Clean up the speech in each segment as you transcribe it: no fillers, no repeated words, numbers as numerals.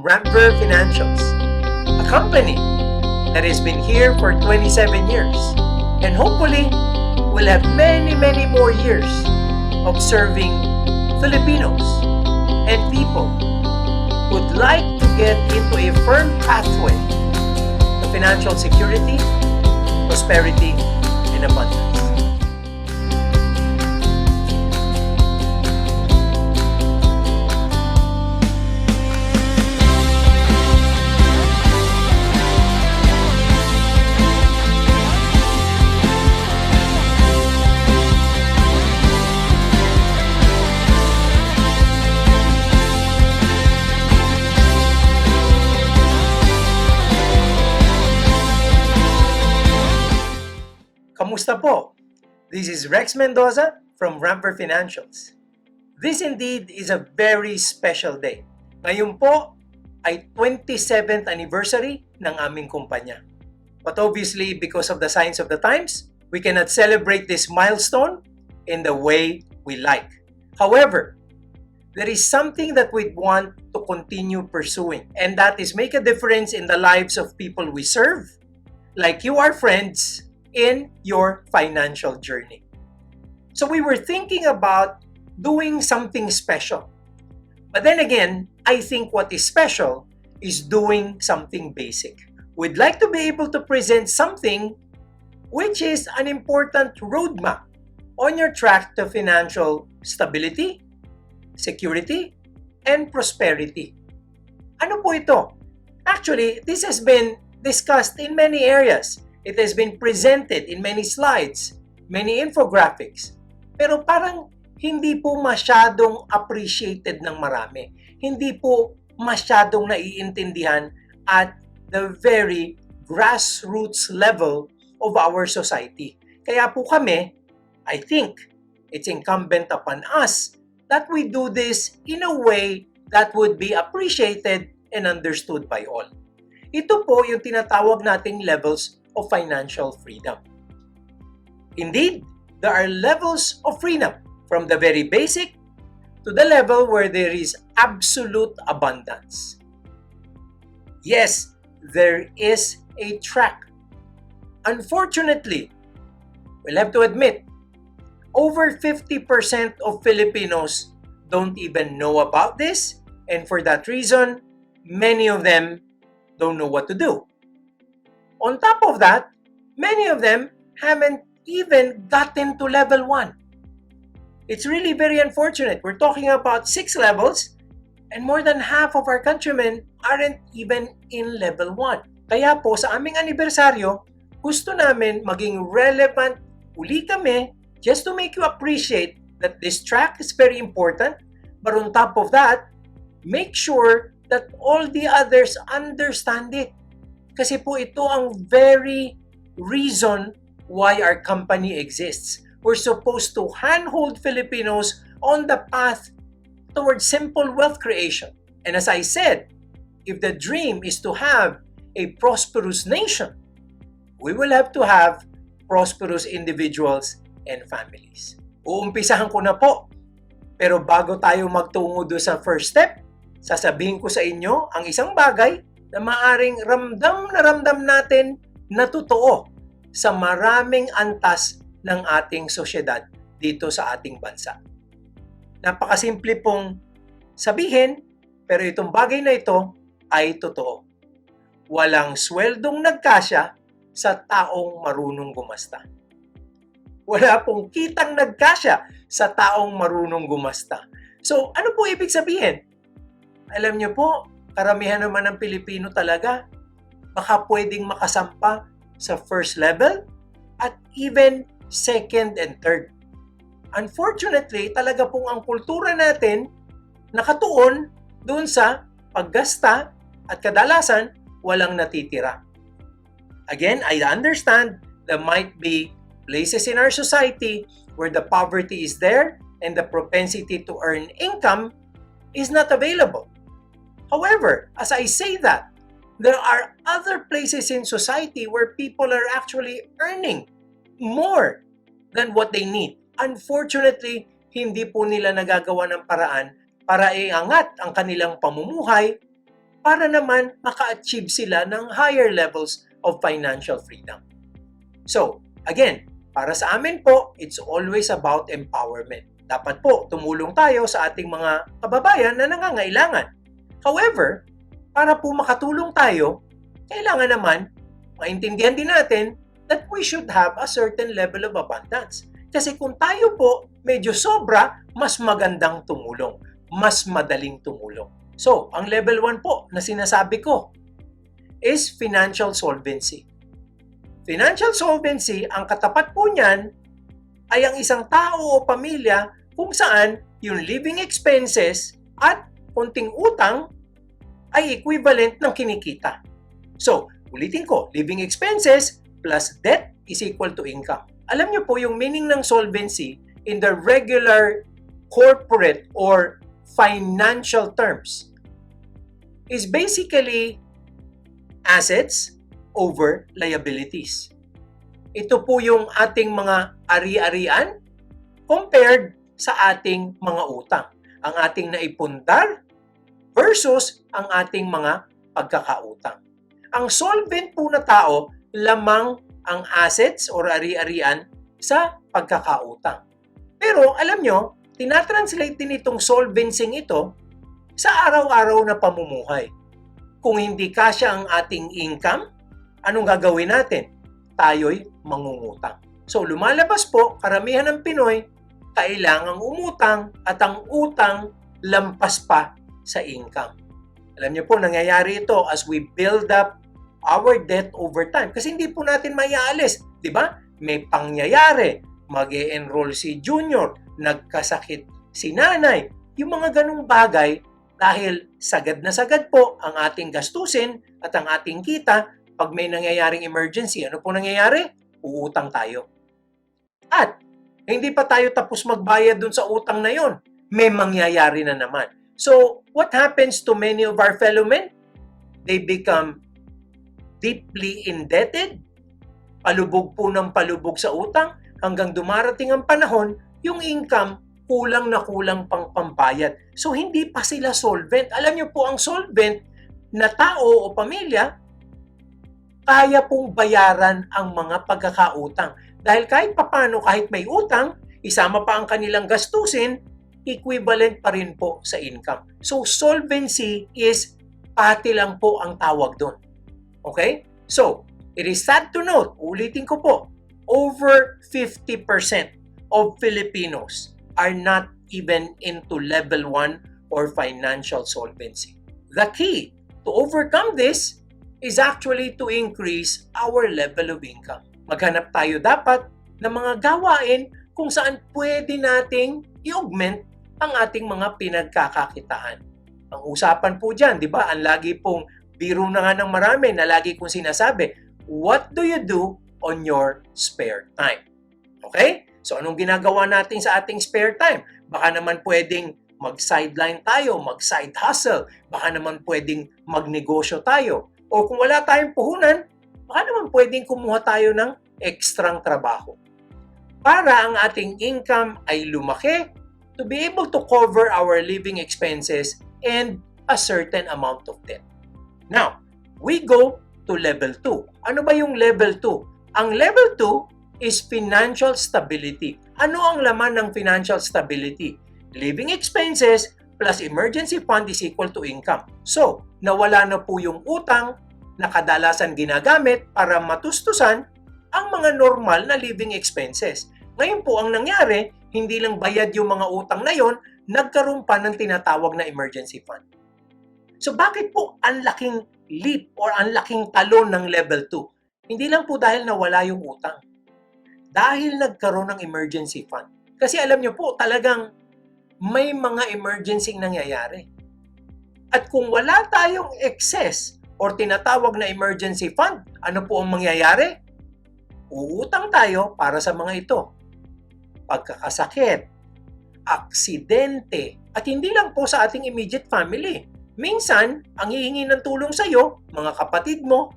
Rampver Financials, a company that has been here for 27 years and hopefully will have many more years of serving Filipinos and people who would like to get into a firm pathway to financial security, prosperity, and abundance. Kamusta po? This is Rex Mendoza from Rampver Financials. This indeed is a very special day. Ngayon po ay 27th anniversary ng aming kumpanya. But obviously, because of the signs of the times, we cannot celebrate this milestone in the way we like. However, there is something that we want to continue pursuing, and that is make a difference in the lives of people we serve, like you, our friends, in your financial journey. So we were thinking about doing something special. But then again, I think what is special is doing something basic. We'd like to be able to present something which is an important roadmap on your track to financial stability, security, and prosperity. Ano po ito? Actually, this has been discussed in many areas. It has been presented in many slides, many infographics. Pero parang hindi po masyadong appreciated ng marami. Hindi po masyadong naiintindihan at the very grassroots level of our society. Kaya po kami, I think, it's incumbent upon us that we do this in a way that would be appreciated and understood by all. Ito po yung tinatawag nating levels of financial freedom. Indeed, there are levels of freedom from the very basic to the level where there is absolute abundance. Yes, there is a track. Unfortunately, we'll have to admit, over 50% of Filipinos don't even know about this, and for that reason, many of them don't know what to do. On top of that, many of them haven't even gotten to level 1. It's really very unfortunate. We're talking about 6 levels and more than half of our countrymen aren't even in level 1. Kaya po sa aming anibersaryo, gusto namin maging relevant uli kami just to make you appreciate that this track is very important. But on top of that, make sure that all the others understand it. Kasi po ito ang very reason why our company exists. We're supposed to handhold Filipinos on the path towards simple wealth creation. And as I said, if the dream is to have a prosperous nation, we will have to have prosperous individuals and families. Uumpisahan ko na po. Pero bago tayo magtungo doon sa first step, sasabihin ko sa inyo ang isang bagay na maaring ramdam natin na totoo sa maraming antas ng ating sosyedad dito sa ating bansa. Napakasimple pong sabihin, pero itong bagay na ito ay totoo. Walang sweldong nagkasya sa taong marunong gumasta. Wala pong kitang nagkasya sa taong marunong gumasta. So, ano po ibig sabihin? Alam niyo po, karamihan naman ng Pilipino talaga, baka pwedeng makasampa sa first level at even second and third. Unfortunately, talaga pong ang kultura natin nakatuon doon sa paggasta at kadalasan walang natitira. Again, I understand there might be places in our society where the poverty is there and the propensity to earn income is not available. However, as I say that, there are other places in society where people are actually earning more than what they need. Unfortunately, hindi po nila nagagawa ng paraan para iangat ang kanilang pamumuhay para naman maka-achieve sila ng higher levels of financial freedom. So, again, para sa amin po, it's always about empowerment. Dapat po tumulong tayo sa ating mga kababayan na nangangailangan. However, para po makatulong tayo, kailangan naman maintindihan din natin that we should have a certain level of abundance. Kasi kung tayo po medyo sobra, mas magandang tumulong, mas madaling tumulong. So, ang level 1 po na sinasabi ko is financial solvency. Financial solvency, ang katapat po niyan ay ang isang tao o pamilya kung saan yung living expenses at konting utang ay equivalent ng kinikita. So, ulitin ko, living expenses plus debt is equal to income. Alam niyo po yung meaning ng solvency in the regular corporate or financial terms is basically assets over liabilities. Ito po yung ating mga ari-arian compared sa ating mga utang. Ang ating naipundar versus ang ating mga pagkakautang. Ang solvent po na tao, lamang ang assets or ari-arian sa pagkakautang. Pero alam nyo, tinatranslate din itong solvency ito sa araw-araw na pamumuhay. Kung hindi kasya ang ating income, anong gagawin natin? Tayo'y mangungutang. So lumalabas po, karamihan ng Pinoy, kailangang umutang at ang utang lampas pa sa income. Alam niyo po, nangyayari ito as we build up our debt over time. Kasi hindi po natin maiaalis. Di ba? May pangyayari. Mag-e-enroll si junior, nagkasakit si nanay. Yung mga ganung bagay, dahil sagad na sagad po ang ating gastusin at ang ating kita, pag may nangyayaring emergency, ano po nangyayari? Uutang tayo. At hindi pa tayo tapos magbayad dun sa utang na yon, may mangyayari na naman. So, what happens to many of our fellow men? They become deeply indebted, palubog po ng palubog sa utang, hanggang dumarating ang panahon, yung income kulang na kulang pang pambayad. So, hindi pa sila solvent. Alam niyo po, ang solvent na tao o pamilya, kaya pong bayaran ang mga pagkakautang. Dahil kahit papano, kahit may utang, isama pa ang kanilang gastusin, equivalent pa rin po sa income. So, solvency is pati lang po ang tawag doon. Okay? So, it is sad to note, ulitin ko po, over 50% of Filipinos are not even into level 1 or financial solvency. The key to overcome this is actually to increase our level of income. Maghanap tayo dapat ng mga gawain kung saan pwede nating i-augment ang ating mga pinagkakakitaan. Ang usapan po dyan, di ba? Ang lagi pong biro na nga ng marami na lagi kong sinasabi, what do you do on your spare time? Okay? So anong ginagawa natin sa ating spare time? Baka naman pwedeng mag-sideline tayo, mag-side hustle. Baka naman pwedeng magnegosyo tayo. O kung wala tayong puhunan, baka naman pwedeng kumuha tayo ng ekstrang trabaho. Para ang ating income ay lumaki to be able to cover our living expenses and a certain amount of debt. Now, we go to level 2. Ano ba yung level 2? Ang level 2 is financial stability. Ano ang laman ng financial stability? Living expenses plus emergency fund is equal to income. So, nawala na po yung utang na kadalasan ginagamit para matustusan ang mga normal na living expenses. Ngayon po ang nangyari, hindi lang bayad yung mga utang na yon, nagkaroon pa ng tinatawag na emergency fund. So bakit po ang laking leap or ang laking talon ng level 2? Hindi lang po dahil nawala yung utang. Dahil nagkaroon ng emergency fund. Kasi alam nyo po, talagang may mga emergency nangyayari. At kung wala tayong excess or tinatawag na emergency fund, ano po ang mangyayari? Uutang tayo para sa mga ito. Pagkakasakit, aksidente, at hindi lang po sa ating immediate family. Minsan, ang hihingi ng tulong sa iyo, mga kapatid mo,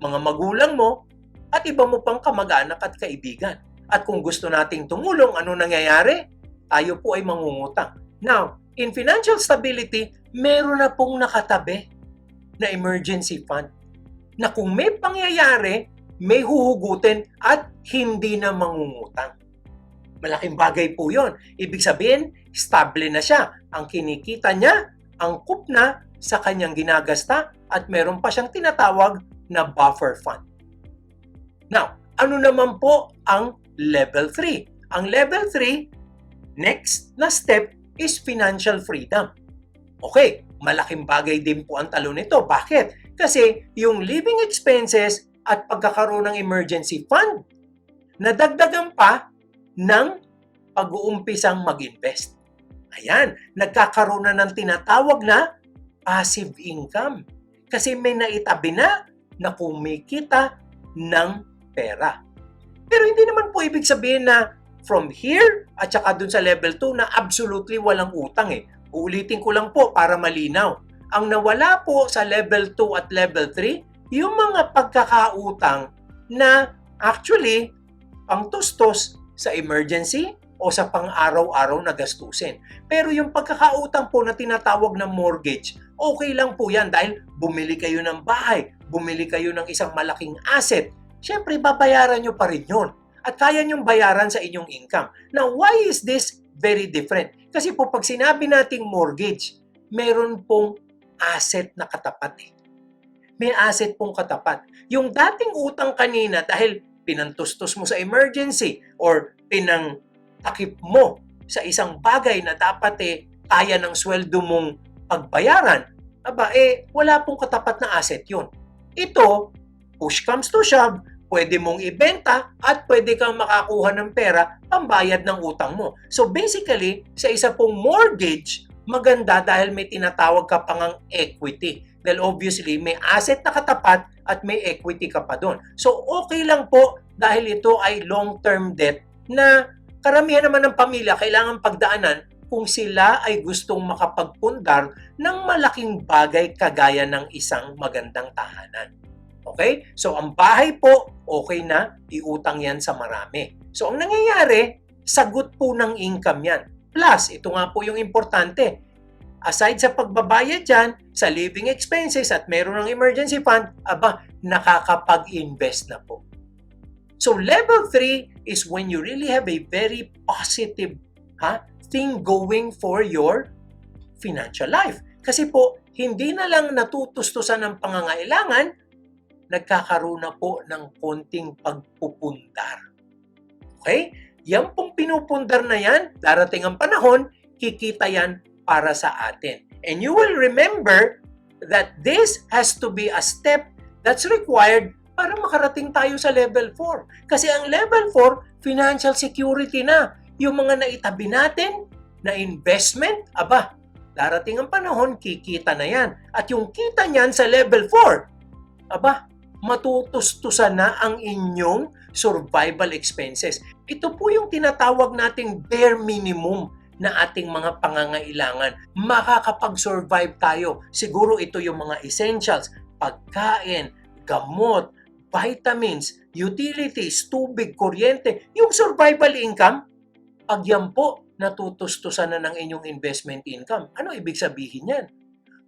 mga magulang mo, at iba mo pang kamag-anak at kaibigan. At kung gusto nating tumulong, ano nangyayari? Tayo po ay mangungutang. Now, in financial stability, meron na pong nakatabi. na emergency fund na kung may pangyayari, may huhugutin at hindi na mangungutang. Malaking bagay po yon. Ibig sabihin, stable na siya. Ang kinikita niya, angkop na sa kanyang ginagasta at meron pa siyang tinatawag na buffer fund. Now, ano naman po ang level 3? Ang level 3, next na step is financial freedom. Okay, malaking bagay din po ang talo nito. Bakit? Kasi yung living expenses at pagkakaroon ng emergency fund, nadagdagan pa ng pag-uumpisang mag-invest. Ayan, nagkakaroon na ng tinatawag na passive income. Kasi may naitabi na kumikita ng pera. Pero hindi naman po ibig sabihin na from here at saka dun sa level 2 na absolutely walang utang eh. Uulitin ko lang po para malinaw. Ang nawala po sa level 2 at level 3, yung mga pagkakautang na actually pangtustos sa emergency o sa pang-araw-araw na gastusin. Pero yung pagkakautang po na tinatawag na mortgage, okay lang po yan dahil bumili kayo ng bahay, bumili kayo ng isang malaking asset, syempre babayaran nyo pa rin yun. At kaya nyong bayaran sa inyong income. Now, why is this very different? Kasi po pag sinabi nating mortgage, meron pong asset na katapat eh. May asset pong katapat. Yung dating utang kanina dahil pinantustos mo sa emergency or pinangtakip mo sa isang bagay na dapat kaya ng sweldo mong pagbayaran, wala pong katapat na asset yun. Ito, push comes to shove, pwede mong ibenta at pwede kang makakuha ng pera pambayad ng utang mo. So basically, sa isa pong mortgage, maganda dahil may tinatawag ka pang equity. Dahil obviously, may asset na katapat at may equity ka pa doon. So okay lang po dahil ito ay long-term debt na karamihan naman ng pamilya kailangan pagdaanan kung sila ay gustong makapagpundar ng malaking bagay kagaya ng isang magandang tahanan. Okay? So ang bahay po, okay na, iutang yan sa marami. So ang nangyayari, sagot po ng income yan. Plus, ito nga po yung importante. Aside sa pagbabayad dyan, sa living expenses at meron ng emergency fund, nakakapag-invest na po. So level 3 is when you really have a very positive thing going for your financial life. Kasi po, hindi na lang natutustusan ng pangangailangan, nagkakaroon na po ng konting pagpupundar. Okay? Yan pong pinupundar na yan, darating ang panahon, kikita yan para sa atin. And you will remember that this has to be a step that's required para makarating tayo sa level 4. Kasi ang level 4, financial security na. Yung mga naitabi natin na investment, darating ang panahon, kikita na yan. At yung kita niyan sa level 4, matutustusan na ang inyong survival expenses. Ito po yung tinatawag nating bare minimum na ating mga pangangailangan. Makakapag-survive tayo. Siguro ito yung mga essentials, pagkain, gamot, vitamins, utilities, tubig, kuryente, yung survival income, pag yan po, natutustusan na ng inyong investment income. Ano ibig sabihin yan?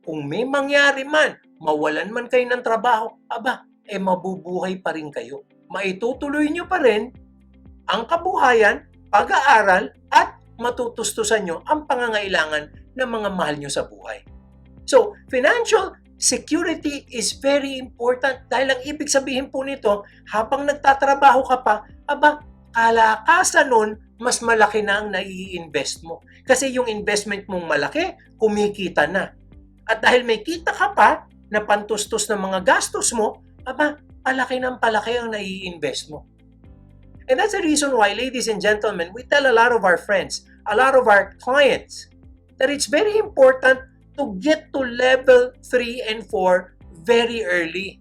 Kung may mangyari man, mawalan man kayo ng trabaho, mabubuhay pa rin kayo. Maitutuloy nyo pa rin ang kabuhayan, pag-aaral, at matutustusan nyo ang pangangailangan ng mga mahal nyo sa buhay. So, financial security is very important dahil ang ibig sabihin po nito, habang nagtatrabaho ka pa, kalakasan nun, mas malaki na ang nai-invest mo. Kasi yung investment mong malaki, kumikita na. At dahil may kita ka pa, na pantustos ng mga gastos mo, palaki ng palaki ang nai-invest mo. And that's the reason why, ladies and gentlemen, we tell a lot of our friends, a lot of our clients, that it's very important to get to level 3 and 4 very early.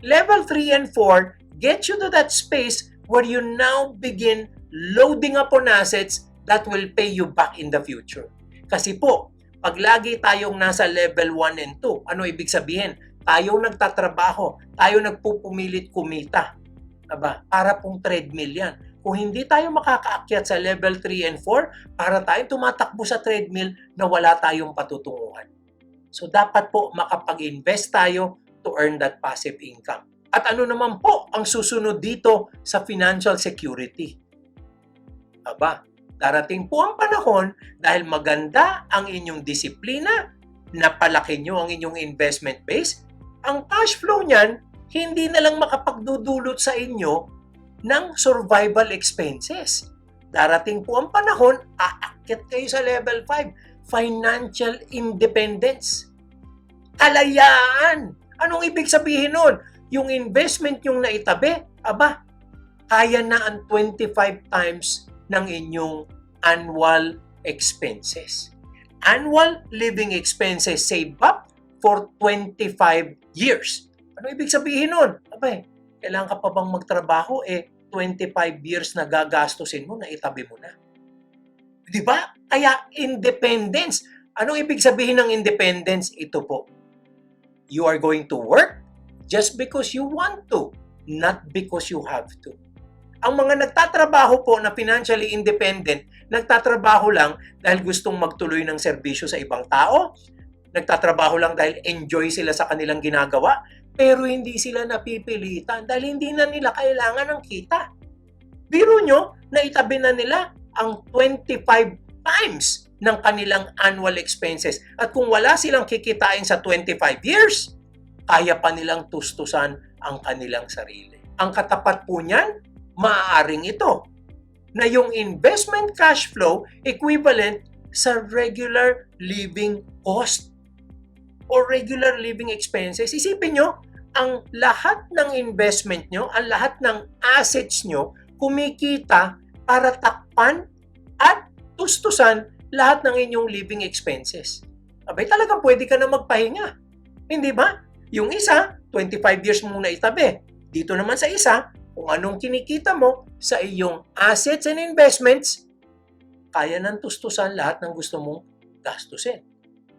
Level 3 and 4 get you to that space where you now begin loading up on assets that will pay you back in the future. Kasi po, pag lagi tayong nasa level 1 and 2, ano ibig sabihin? Tayo nagtatrabaho, tayo nagpupumilit kumita. Para pong treadmill yan. Kung hindi tayo makakaakyat sa level 3 and 4, para tayong tumatakbo sa treadmill na wala tayong patutunguhan. So dapat po makapag-invest tayo to earn that passive income. At ano naman po ang susunod dito sa financial security? Aba, darating po ang panahon dahil maganda ang inyong disiplina, napalaki nyo ang inyong investment base, ang cash flow niyan hindi na lang makapagdudulot sa inyo ng survival expenses. Darating po ang panahon, aakyat kayo sa level 5, financial independence. Kalayaan! Anong ibig sabihin nun? Yung investment yung naitabi, aba, kaya na ang 25 times ng inyong annual expenses. Annual living expenses save up for 25 years. Ano ibig sabihin nun? Abay, kailangan ka pa bang magtrabaho? 25 years na gagastusin mo, na itabi mo na. Di ba? Kaya independence. Anong ibig sabihin ng independence? Ito po. You are going to work just because you want to, not because you have to. Ang mga nagtatrabaho po na financially independent, nagtatrabaho lang dahil gustong magtuloy ng serbisyo sa ibang tao, nagtatrabaho lang dahil enjoy sila sa kanilang ginagawa, pero hindi sila napipilitan dahil hindi na nila kailangan ng kita. Biro nyo, naitabi na nila ang 25 times ng kanilang annual expenses. At kung wala silang kikitain sa 25 years, kaya pa nilang tustusan ang kanilang sarili. Ang katapat po niyan, maaaring ito, na yung investment cash flow equivalent sa regular living cost or regular living expenses. Isipin nyo, ang lahat ng investment nyo, ang lahat ng assets nyo, kumikita para takpan at tustusan lahat ng inyong living expenses. Abay, talagang pwede ka na magpahinga. Hindi ba? Yung isa, 25 years muna itabi. Dito naman sa isa, kung anong kinikita mo sa iyong assets and investments, kaya nang tustusan lahat ng gusto mong gastusin.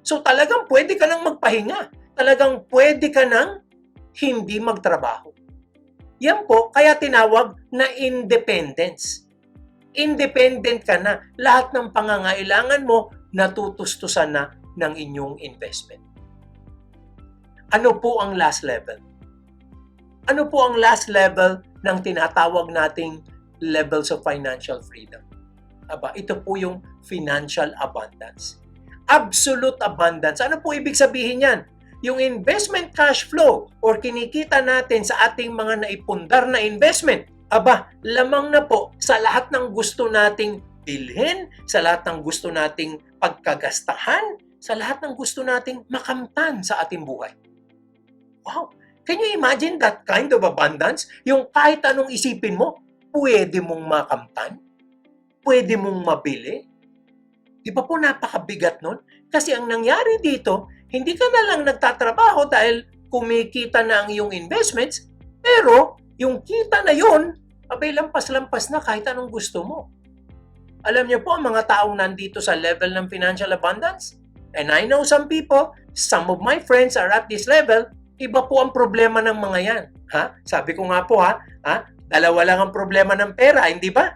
So talagang pwede ka nang magpahinga. Talagang pwede ka nang hindi magtrabaho. Yan po, kaya tinawag na independence. Independent ka na. Lahat ng pangangailangan mo natutustusan na ng inyong investment. Ano po ang last level? Ano po ang last level ng tinatawag nating levels of financial freedom? Aba, ito po yung financial abundance. Absolute abundance. Ano po ibig sabihin yan? Yung investment cash flow or kinikita natin sa ating mga naipundar na investment, aba, lamang na po sa lahat ng gusto nating bilhin, sa lahat ng gusto nating pagkagastahan, sa lahat ng gusto nating makamtan sa ating buhay. Wow! Can you imagine that kind of abundance? Yung kahit anong isipin mo, pwede mong makamtan? Pwede mong mabili? Di ba po napakabigat nun? Kasi ang nangyari dito, hindi ka na lang nagtatrabaho dahil kumikita na ang iyong investments, pero yung kita na yun, abay lampas-lampas na kahit anong gusto mo. Alam niyo po, ang mga taong nandito sa level ng financial abundance, and I know some people, some of my friends are at this level, iba po ang problema ng mga yan. Ha? Sabi ko nga po dalawa lang ang problema ng pera, hindi ba?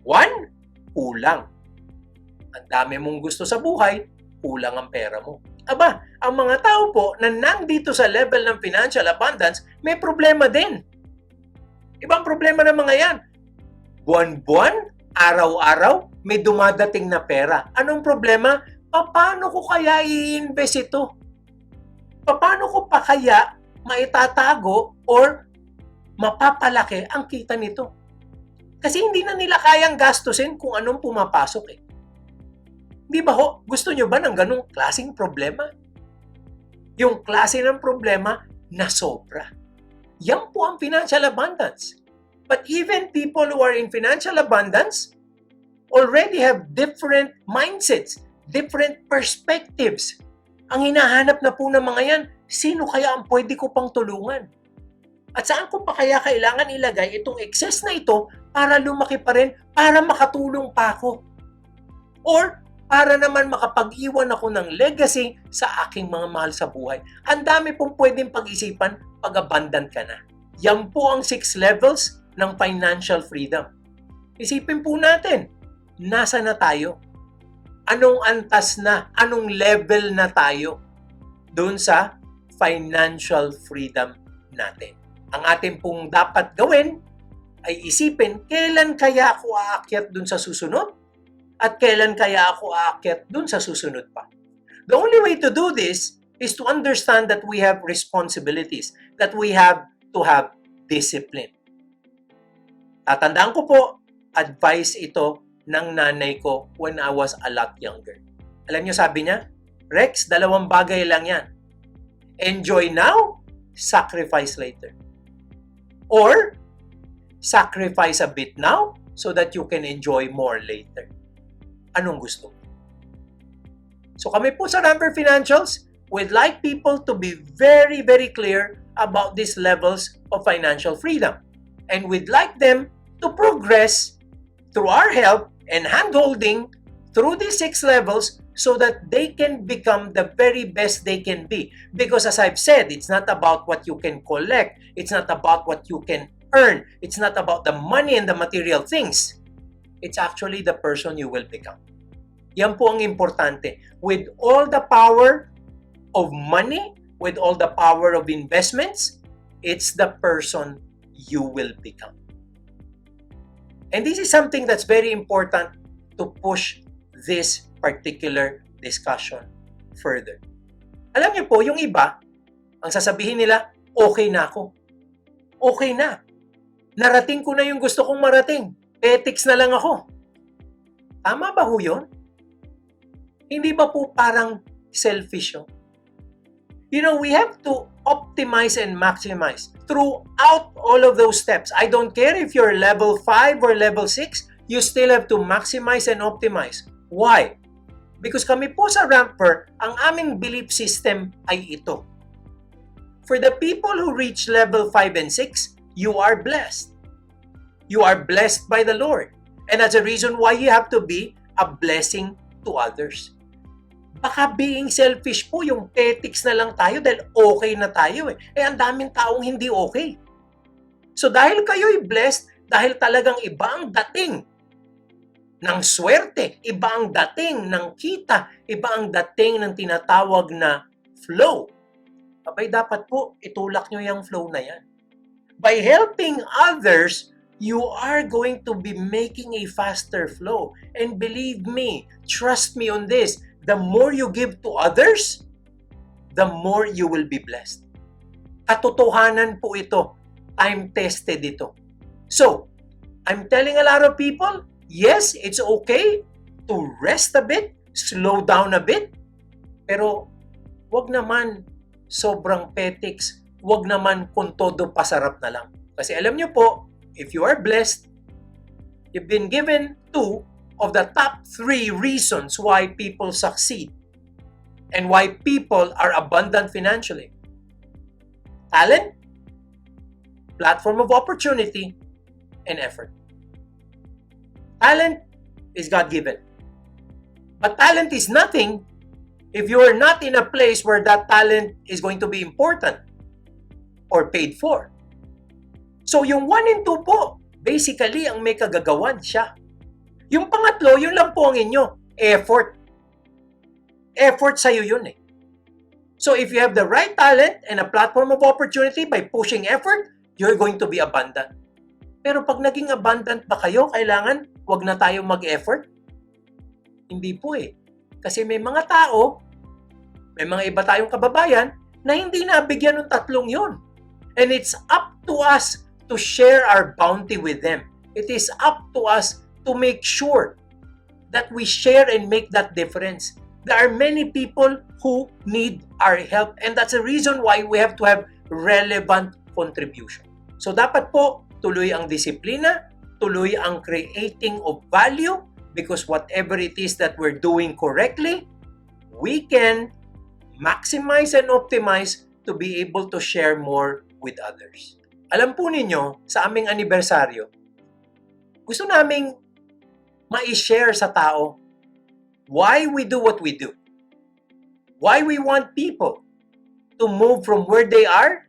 One, kulang. Ang dami mong gusto sa buhay, kulang ang pera mo. Aba, ang mga tao po na nandito sa level ng financial abundance, may problema din. Ibang problema ng mga yan. Buwan-buwan, araw-araw, may dumadating na pera. Anong problema? Paano ko kaya i-invest ito? Paano ko pa kaya maitatago or mapapalaki ang kita nito? Kasi hindi na nila kayang gastusin kung anong pumapasok eh. Di ba ho? Gusto nyo ba ng ganong klaseng problema? Yung klase ng problema na sobra. Yan po ang financial abundance. But even people who are in financial abundance already have different mindsets, different perspectives. Ang hinahanap na po ng mga yan, sino kaya ang pwede ko pang tulungan? At saan ko pa kaya kailangan ilagay itong excess na ito para lumaki pa rin, para makatulong pa ako? Or para naman makapag-iwan ako ng legacy sa aking mga mahal sa buhay. Ang dami pong pwedeng pag-isipan pag abundant ka na. Yan po ang 6 levels ng financial freedom. Isipin po natin, nasa na tayo? Anong antas na? Anong level na tayo? dun sa financial freedom natin. Ang atin pong dapat gawin ay isipin, kailan kaya ako aakyat dun sa susunod? At kailan kaya ako aakyat dun sa susunod pa? The only way to do this is to understand that we have responsibilities, that we have to have discipline. Tatandaan ko po, advice ito ng nanay ko when I was a lot younger. Alam niyo sabi niya, Rex, dalawang bagay lang yan. Enjoy now, sacrifice later. Or, sacrifice a bit now so that you can enjoy more later. Anong gusto? So kami po sa Rampver Financials, we'd like people to be very, very clear about these levels of financial freedom. And we'd like them to progress through our help and handholding through these 6 levels so that they can become the very best they can be. Because as I've said, it's not about what you can collect. It's not about what you can earn. It's not about the money and the material things. It's actually the person you will become. Yan po ang importante. With all the power of money, with all the power of investments, it's the person you will become. And this is something that's very important to push this particular discussion further. Alam niyo po, yung iba, ang sasabihin nila, okay na ako. Okay na. Narating ko na yung gusto kong marating. Ethics na lang ako. Tama ba ho yun? Hindi ba po parang selfish yun? You know, we have to optimize and maximize throughout all of those steps. I don't care if you're level 5 or level 6, you still have to maximize and optimize. Why? Because kami po sa Rampver, ang aming belief system ay ito. For the people who reach level 5 and 6, you are blessed. You are blessed by the Lord. And that's the reason why you have to be a blessing to others. Baka being selfish po, yung ethics na lang tayo dahil okay na tayo eh. Eh, ang daming taong hindi okay. So dahil kayo'y blessed, dahil talagang iba ang dating ng swerte, iba ang dating ng kita, iba ang dating ng tinatawag na flow. Abay, dapat po, itulak nyo yung flow na yan. By helping others, you are going to be making a faster flow. And believe me, trust me on this, the more you give to others, the more you will be blessed. Katotohanan po ito. Time-tested ito. So, I'm telling a lot of people, yes, it's okay to rest a bit, slow down a bit, pero wag naman sobrang petiks, wag naman kung todo pasarap na lang. Kasi alam nyo po, if you are blessed, you've been given 2 of the top 3 reasons why people succeed and why people are abundant financially. Talent, platform of opportunity, and effort. Talent is God-given. But talent is nothing if you are not in a place where that talent is going to be important or paid for. So yung 1 and 2 po, basically ang may kagagawan siya. Yung pangatlo, yun lang po ang inyo, effort. Effort sa'yo yun eh. So if you have the right talent and a platform of opportunity by pushing effort, you're going to be abundant. Pero pag naging abundant ba kayo, kailangan wag na tayo mag-effort? Hindi po eh. Kasi may mga tao, may mga iba tayong kababayan na hindi nabigyan ng 3 yun. And it's up to us to share our bounty with them. It is up to us to make sure that we share and make that difference. There are many people who need our help and that's the reason why we have to have relevant contribution. So dapat po tuloy ang disiplina, tuloy ang creating of value because whatever it is that we're doing correctly, we can maximize and optimize to be able to share more with others. Alam po ninyo, sa aming anibersaryo, gusto naming ma-share sa tao why we do what we do. Why we want people to move from where they are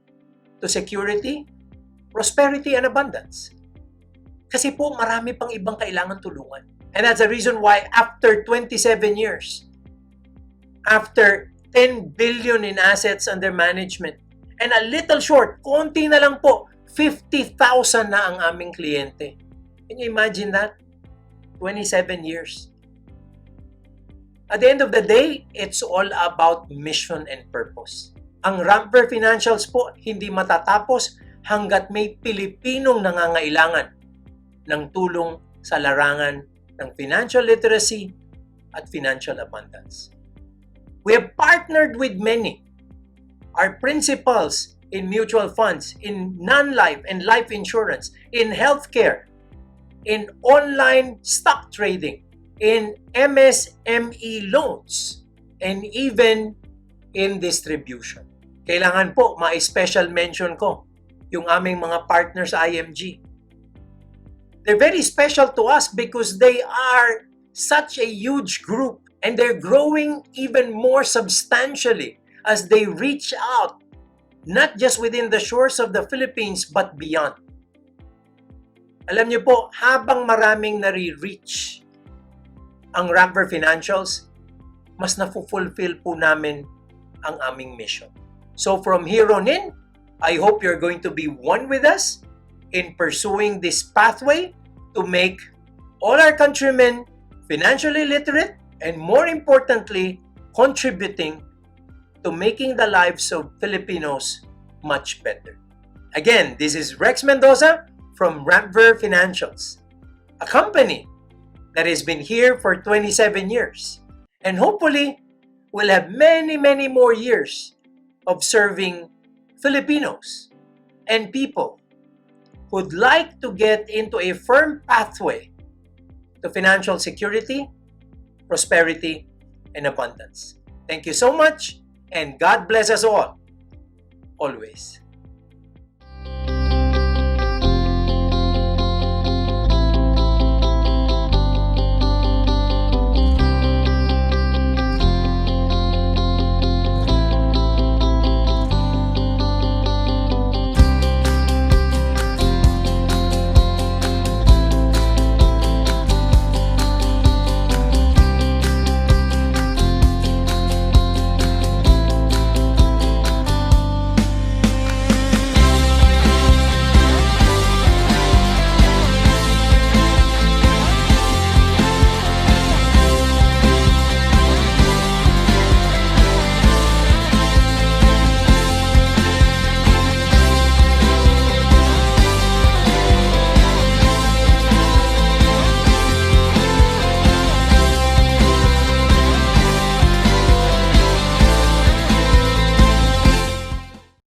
to security, prosperity, and abundance. Kasi po marami pang ibang kailangan tulungan. And that's the reason why after 27 years, after 10 billion in assets under management. And a little short, konti na lang po, 50,000 na ang aming kliyente. Can you imagine that? 27 years. At the end of the day, it's all about mission and purpose. Ang Rampver Financials po hindi matatapos hanggat may Pilipinong nangangailangan ng tulong sa larangan ng financial literacy at financial abundance. We have partnered with many. Our principals in mutual funds, in non-life and life insurance, in healthcare, in online stock trading, in MSME loans, and even in distribution. Kailangan po ma-special mention ko yung aming mga partners sa IMG. They're very special to us because they are such a huge group and they're growing even more substantially as they reach out, not just within the shores of the Philippines but beyond. Alam niyo po, habang maraming nare-reach ang Rampver Financials, mas na-fulfill po namin ang aming mission. So from here on in, I hope you're going to be one with us in pursuing this pathway to make all our countrymen financially literate and, more importantly, contributing to making the lives of Filipinos much better. Again, this is Rex Mendoza from Rampver Financials, a company that has been here for 27 years and hopefully will have many, many more years of serving Filipinos and people who'd like to get into a firm pathway to financial security, prosperity, and abundance. Thank you so much, and God bless us all, always.